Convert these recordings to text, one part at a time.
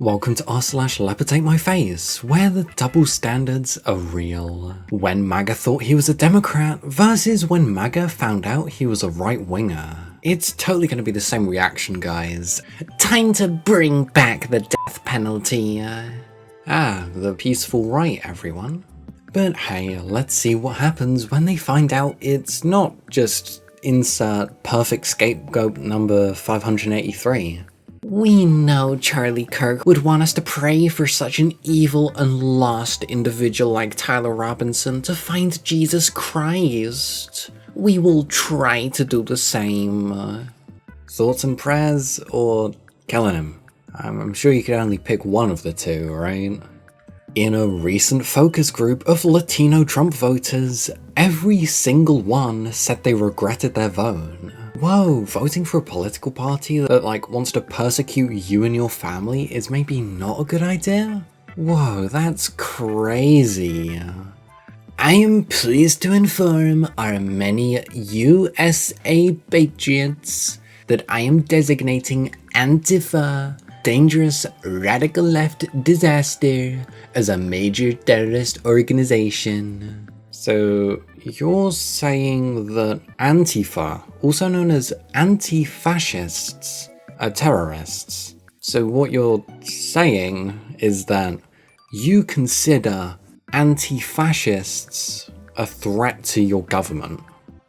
Welcome to r/leopardsatemyface, where the double standards are real. When MAGA thought he was a Democrat versus when MAGA found out he was a right-winger. It's totally going to be the same reaction, guys. Time to bring back the death penalty. The peaceful right, everyone. But hey, let's see what happens when they find out it's not just insert perfect scapegoat number 583. We know Charlie Kirk would want us to pray for such an evil and lost individual like Tyler Robinson to find Jesus Christ. We will try to do the same. Thoughts and prayers or killing him? I'm sure you could only pick one of the two, right? In a recent focus group of Latino Trump voters, every single one said they regretted their vote. Whoa, voting for a political party that wants to persecute you and your family is maybe not a good idea? Whoa, that's crazy. I am pleased to inform our many USA patriots that I am designating Antifa, dangerous radical left disaster, as a major terrorist organization. So you're saying that Antifa, also known as anti-fascists, are terrorists. So what you're saying is that you consider anti-fascists a threat to your government.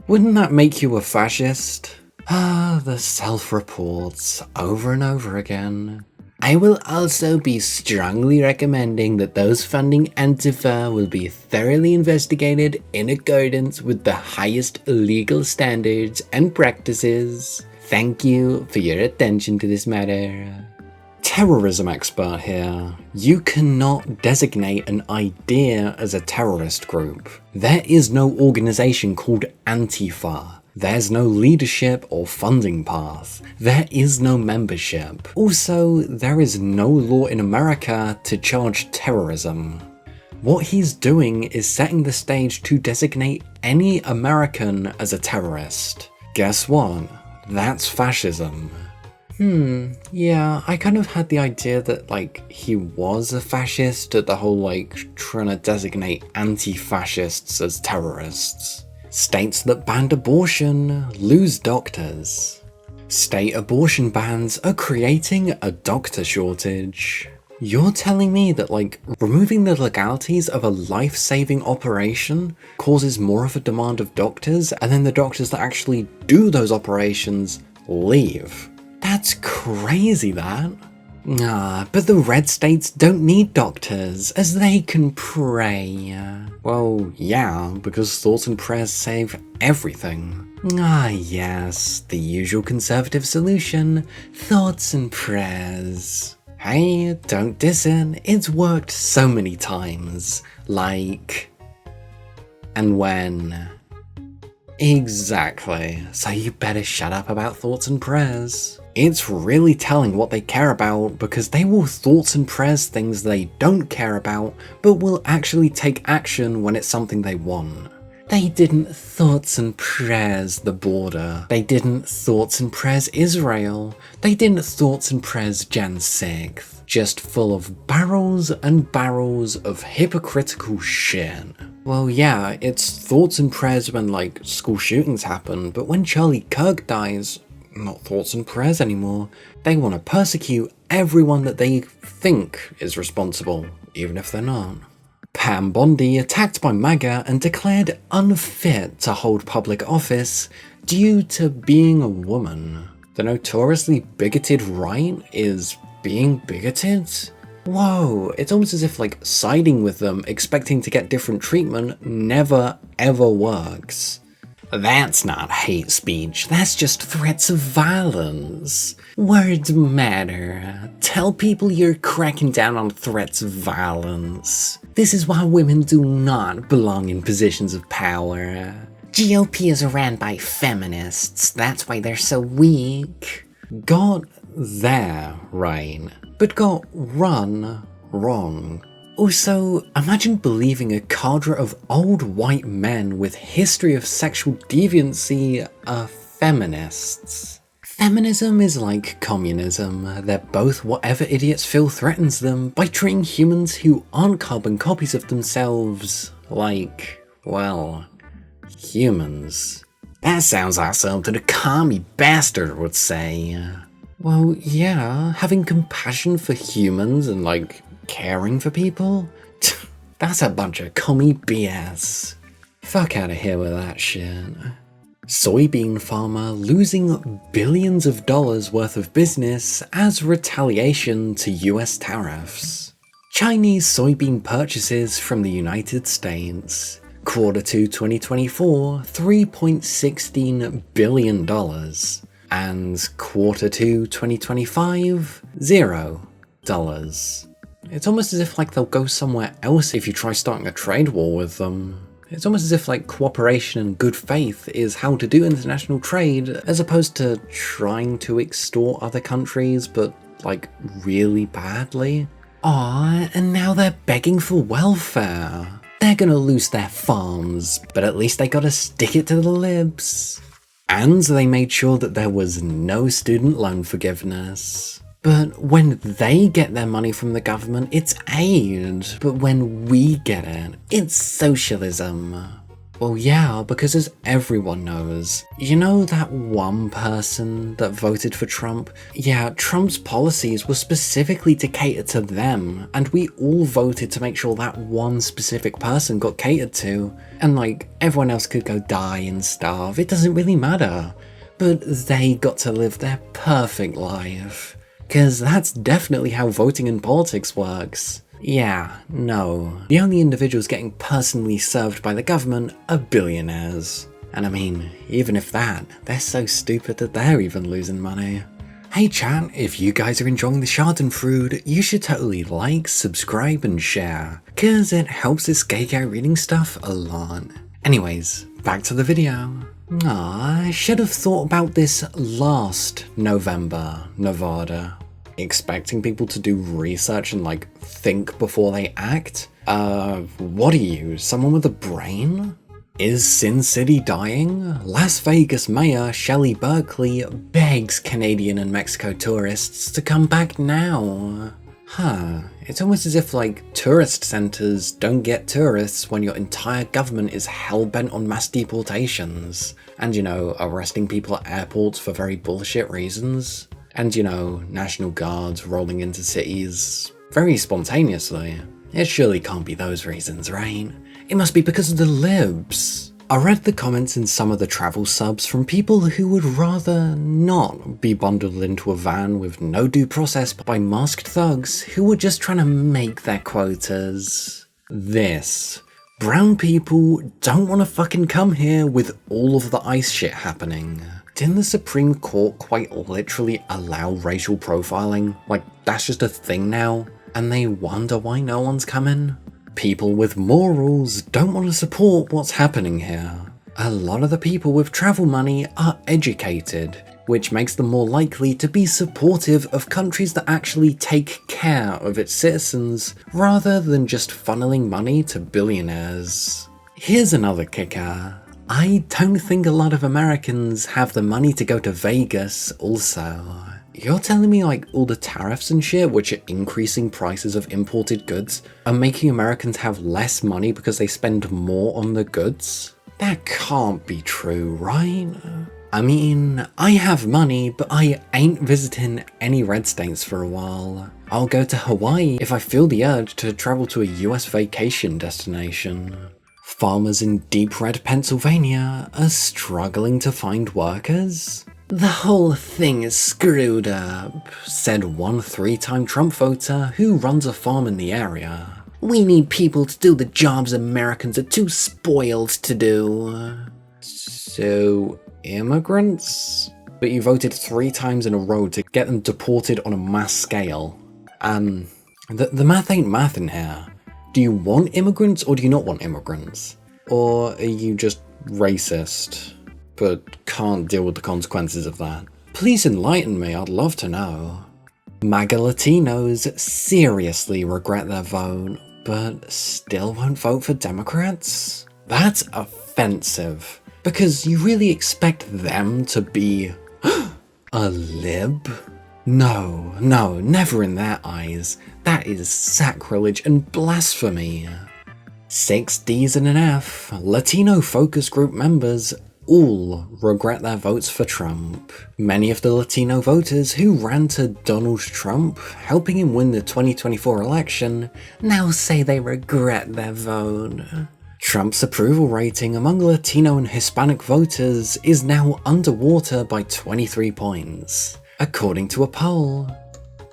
Wouldn't that make you a fascist? The self-reports over and over again. I will also be strongly recommending that those funding Antifa will be thoroughly investigated in accordance with the highest legal standards and practices. Thank you for your attention to this matter. Terrorism expert here. You cannot designate an idea as a terrorist group. There is no organization called Antifa. There's no leadership or funding path. There is no membership. Also, there is no law in America to charge terrorism. What he's doing is setting the stage to designate any American as a terrorist. Guess what? That's fascism. Yeah, I kind of had the idea that he was a fascist at the whole trying to designate anti-fascists as terrorists. States that banned abortion lose doctors. State abortion bans are creating a doctor shortage. You're telling me that removing the legalities of a life-saving operation causes more of a demand of doctors, and then the doctors that actually do those operations leave? That's crazy, that. But the red states don't need doctors, as they can pray. Well, yeah, because thoughts and prayers save everything. Yes, the usual conservative solution, thoughts and prayers. Hey, don't diss it, it's worked so many times. And when? Exactly, so you better shut up about thoughts and prayers. It's really telling what they care about, because they will thoughts and prayers things they don't care about, but will actually take action when it's something they want. They didn't thoughts and prayers the border. They didn't thoughts and prayers Israel. They didn't thoughts and prayers Jan 6th. Just full of barrels and barrels of hypocritical shit. Well, yeah, it's thoughts and prayers when school shootings happen, but when Charlie Kirk dies, not thoughts and prayers anymore. They want to persecute everyone that they think is responsible, even if they're not. Pam Bondi attacked by MAGA and declared unfit to hold public office due to being a woman. The notoriously bigoted right is being bigoted? Whoa, it's almost as if siding with them, expecting to get different treatment, never ever works. That's not hate speech, that's just threats of violence. Words matter. Tell people you're cracking down on threats of violence. This is why women do not belong in positions of power. GOP is ran by feminists, that's why they're so weak. Got there right, but got run wrong. Also, imagine believing a cadre of old white men with history of sexual deviancy are feminists. Feminism is like communism. They're both whatever idiots feel threatens them by treating humans who aren't carbon copies of themselves like, well, humans. That sounds like something a commie bastard would say. Well, yeah, having compassion for humans and, like, caring for people? That's a bunch of commie BS. Fuck out of here with that shit. Soybean farmer losing billions of dollars worth of business as retaliation to US tariffs. Chinese soybean purchases from the United States. Q2 2024, $3.16 billion. And Q2 2025, $0. It's almost as if like they'll go somewhere else if you try starting a trade war with them. It's almost as if like cooperation and good faith is how to do international trade, as opposed to trying to extort other countries, but like really badly. Aw, and now they're begging for welfare. They're gonna lose their farms, but at least they gotta stick it to the libs. And they made sure that there was no student loan forgiveness. But when they get their money from the government, it's aid. But when we get it, it's socialism. Well, yeah, because as everyone knows, you know that one person that voted for Trump? Yeah, Trump's policies were specifically to cater to them, and we all voted to make sure that one specific person got catered to, and like, everyone else could go die and starve, it doesn't really matter. But they got to live their perfect life. 'Cause that's definitely how voting in politics works. Yeah, no. The only individuals getting personally served by the government are billionaires. And I mean, even if that, they're so stupid that they're even losing money. Hey chat, if you guys are enjoying the Schadenfreude, you should totally like, subscribe and share, 'cause it helps this gay guy reading stuff a lot. Anyways, back to the video. I should have thought about this last November, Nevada. Expecting people to do research and like think before they act? What are you, someone with a brain? Is Sin City dying? Las Vegas Mayor Shelley Berkeley begs Canadian and Mexico tourists to come back now. Huh, it's almost as if like tourist centers don't get tourists when your entire government is hell-bent on mass deportations. And you know, arresting people at airports for very bullshit reasons. And you know, National Guards rolling into cities very spontaneously. It surely can't be those reasons, right? It must be because of the libs. I read the comments in some of the travel subs from people who would rather not be bundled into a van with no due process by masked thugs who were just trying to make their quotas. This. Brown people don't want to fucking come here with all of the ICE shit happening. Didn't the Supreme Court quite literally allow racial profiling? Like, that's just a thing now? And they wonder why no one's coming? People with morals don't want to support what's happening here. A lot of the people with travel money are educated, which makes them more likely to be supportive of countries that actually take care of its citizens, rather than just funneling money to billionaires. Here's another kicker. I don't think a lot of Americans have the money to go to Vegas also. You're telling me like all the tariffs and shit, which are increasing prices of imported goods, are making Americans have less money because they spend more on the goods? That can't be true, right? I mean, I have money, but I ain't visiting any red states for a while. I'll go to Hawaii if I feel the urge to travel to a US vacation destination. Farmers in deep red Pennsylvania are struggling to find workers? The whole thing is screwed up, said one 3-time Trump voter who runs a farm in the area. We need people to do the jobs Americans are too spoiled to do. So, immigrants? But you voted 3 times in a row to get them deported on a mass scale. The math ain't math in here. Do you want immigrants or do you not want immigrants? Or are you just racist, but can't deal with the consequences of that? Please enlighten me, I'd love to know. MAGA Latinos seriously regret their vote, but still won't vote for Democrats? That's offensive, because you really expect them to be A lib? No, no, never in their eyes. That is sacrilege and blasphemy. 6 Ds and an F, Latino focus group members all regret their votes for Trump. Many of the Latino voters who ran to Donald Trump, helping him win the 2024 election, now say they regret their vote. Trump's approval rating among Latino and Hispanic voters is now underwater by 23 points, according to a poll.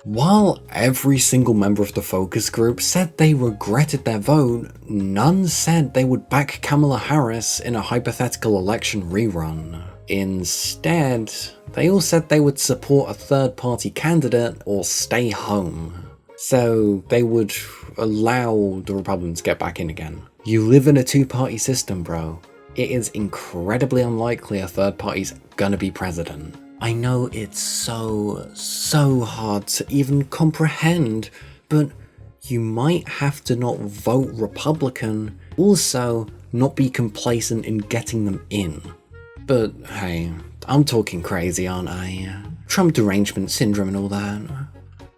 While every single member of the focus group said they regretted their vote, none said they would back Kamala Harris in a hypothetical election rerun. Instead, they all said they would support a third-party candidate or stay home. So they would allow the Republicans to get back in again. You live in a two-party system, bro. It is incredibly unlikely a third party's gonna be president. I know it's so hard to even comprehend, but you might have to not vote Republican, also not be complacent in getting them in. But hey, I'm talking crazy, aren't I? Trump derangement syndrome and all that.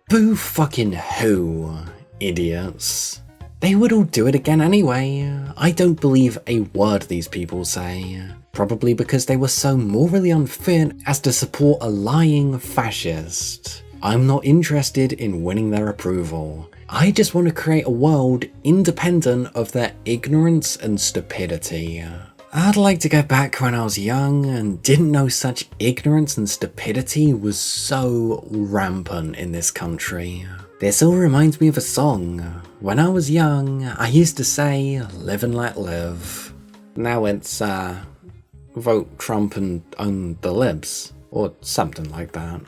Boo fucking who, idiots. They would all do it again anyway. I don't believe a word these people say. Probably because they were so morally unfit as to support a lying fascist. I'm not interested in winning their approval. I just want to create a world independent of their ignorance and stupidity. I'd like to go back when I was young and didn't know such ignorance and stupidity was so rampant in this country. This all reminds me of a song. When I was young, I used to say, live and let live. Now it's, vote Trump and own the libs, or something like that.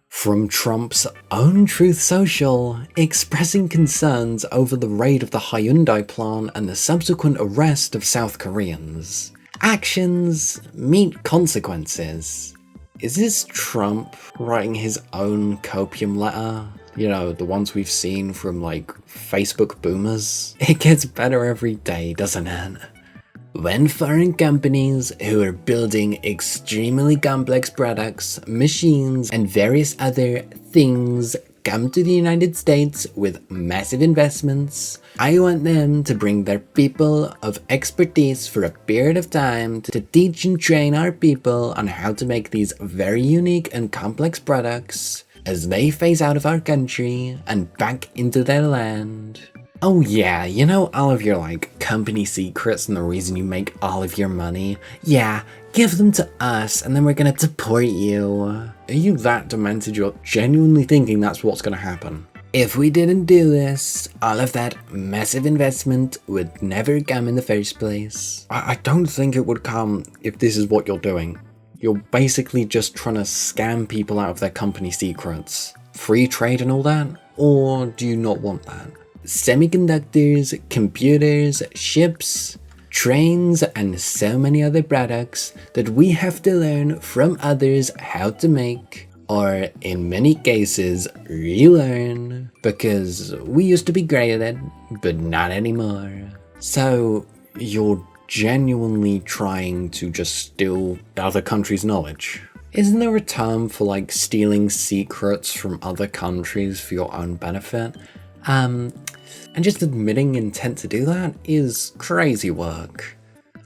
From Trump's own Truth Social, expressing concerns over the raid of the Hyundai plant and the subsequent arrest of South Koreans. Actions meet consequences. Is this Trump writing his own copium letter? You know, the ones we've seen from, like, Facebook boomers? It gets better every day, doesn't it? When foreign companies who are building extremely complex products, machines, and various other things come to the United States with massive investments, I want them to bring their people of expertise for a period of time to teach and train our people on how to make these very unique and complex products as they phase out of our country and back into their land. Oh yeah, you know all of your like company secrets and the reason you make all of your money? Yeah, give them to us and then we're gonna deport you. Are you that demented you're genuinely thinking that's what's gonna happen? If we didn't do this, all of that massive investment would never come in the first place. I don't think it would come if this is what you're doing. You're basically just trying to scam people out of their company secrets. Free trade and all that? Or do you not want that? Semiconductors, computers, ships, trains, and so many other products that we have to learn from others how to make, or in many cases, relearn, because we used to be great at it, but not anymore. So you're genuinely trying to just steal other countries' knowledge? Isn't there a term for like stealing secrets from other countries for your own benefit? And just admitting intent to do that is crazy work.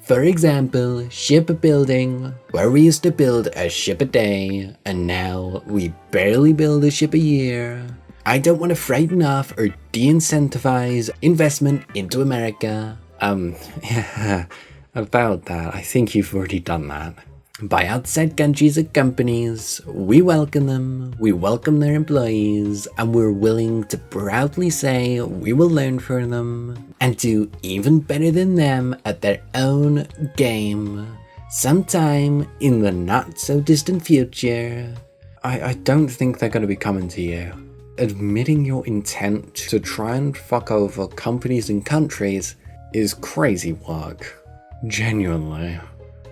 For example, shipbuilding, where we used to build a ship a day, and now we barely build a ship a year. I don't want to frighten off or de-incentivize investment into America. Yeah, about that, I think you've already done that. By outside countries and companies, we welcome them, we welcome their employees, and we're willing to proudly say we will learn from them and do even better than them at their own game sometime in the not so distant future. I don't think they're going to be coming to you. Admitting your intent to try and fuck over companies and countries is crazy work. Genuinely.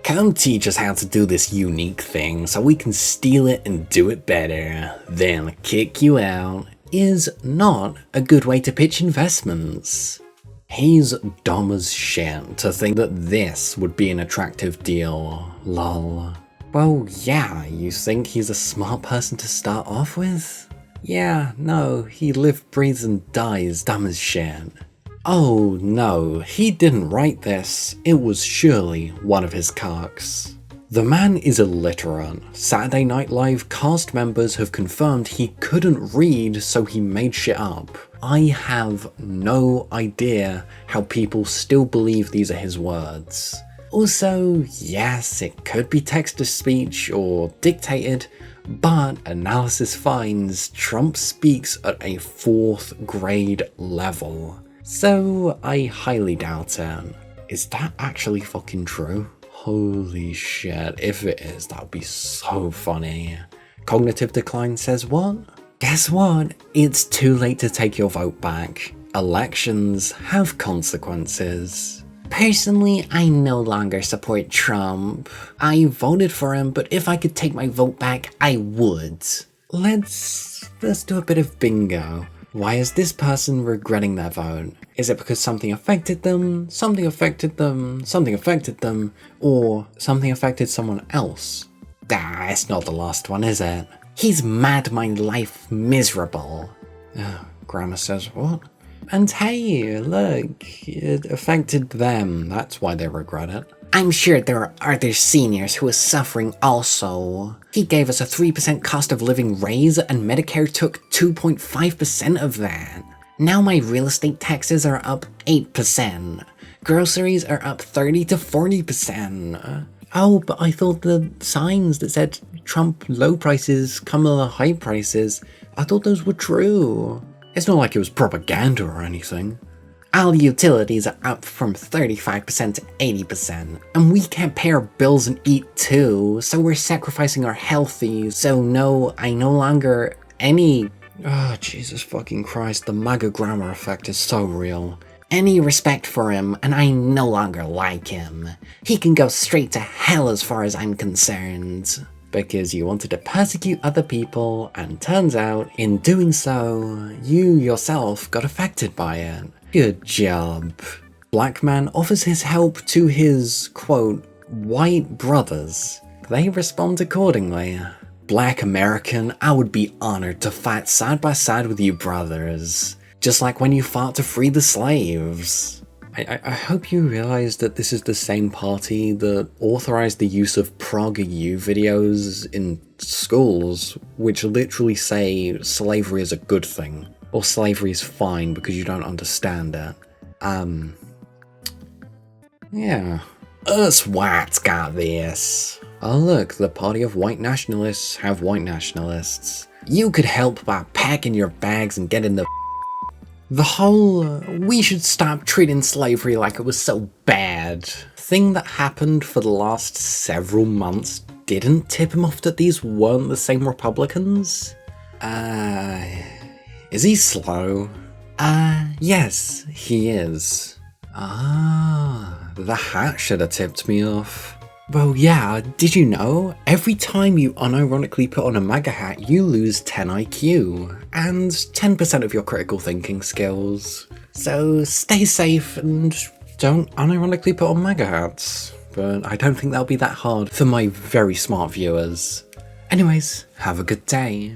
Come teach us how to do this unique thing so we can steal it and do it better, then kick you out, is not a good way to pitch investments. He's dumb as shit to think that this would be an attractive deal, lol. Well, yeah, you think he's a smart person to start off with? Yeah, no, he lives, breathes and dies dumb as shit. Oh no, he didn't write this, it was surely one of his cocks. The man is illiterate. Saturday Night Live cast members have confirmed he couldn't read, so he made shit up. I have no idea how people still believe these are his words. Also, yes, it could be text-to-speech or dictated, but analysis finds Trump speaks at a 4th grade level. So I highly doubt it. Is that actually fucking true? Holy shit, if it is, that would be so funny. Cognitive decline says what? Guess what? It's too late to take your vote back. Elections have consequences. Personally, I no longer support Trump. I voted for him, but if I could take my vote back, I would. Let's do a bit of bingo. Why is this person regretting their vote? Is it because something affected them, something affected them, something affected them, or something affected someone else? Ah, it's not the last one, is it? He's mad my life miserable. Grammar says what? And hey, look, it affected them, that's why they regret it. I'm sure there are other seniors who are suffering also. He gave us a 3% cost of living raise and Medicare took 2.5% of that. Now my real estate taxes are up 8%. Groceries are up 30 to 40%. Oh, but I thought the signs that said Trump low prices, Kamala high prices, I thought those were true. It's not like it was propaganda or anything. All utilities are up from 35% to 80%, and we can't pay our bills and eat too, so we're sacrificing our healthy, so no, I no longer any... Oh, Jesus fucking Christ, the MAGA grammar effect is so real. Any respect for him, and I no longer like him. He can go straight to hell as far as I'm concerned. Because you wanted to persecute other people, and turns out, in doing so, you yourself got affected by it. Good job. Black man offers his help to his, quote, white brothers. They respond accordingly. Black American, I would be honored to fight side by side with you brothers. Just like when you fought to free the slaves. I hope you realize that this is the same party that authorized the use of ProgU videos in schools, which literally say slavery is a good thing, or slavery is fine because you don't understand it. Yeah. Us whites got this. Oh look, the party of white nationalists have white nationalists. You could help by packing your bags and getting the whole, we should stop treating slavery like it was so bad thing that happened for the last several months didn't tip him off that these weren't the same Republicans? Is he slow? Yes, he is. The hat should have tipped me off. Well, yeah, did you know? Every time you unironically put on a MAGA hat, you lose 10 IQ, and 10% of your critical thinking skills. So stay safe and don't unironically put on MAGA hats. But I don't think that'll be that hard for my very smart viewers. Anyways, have a good day.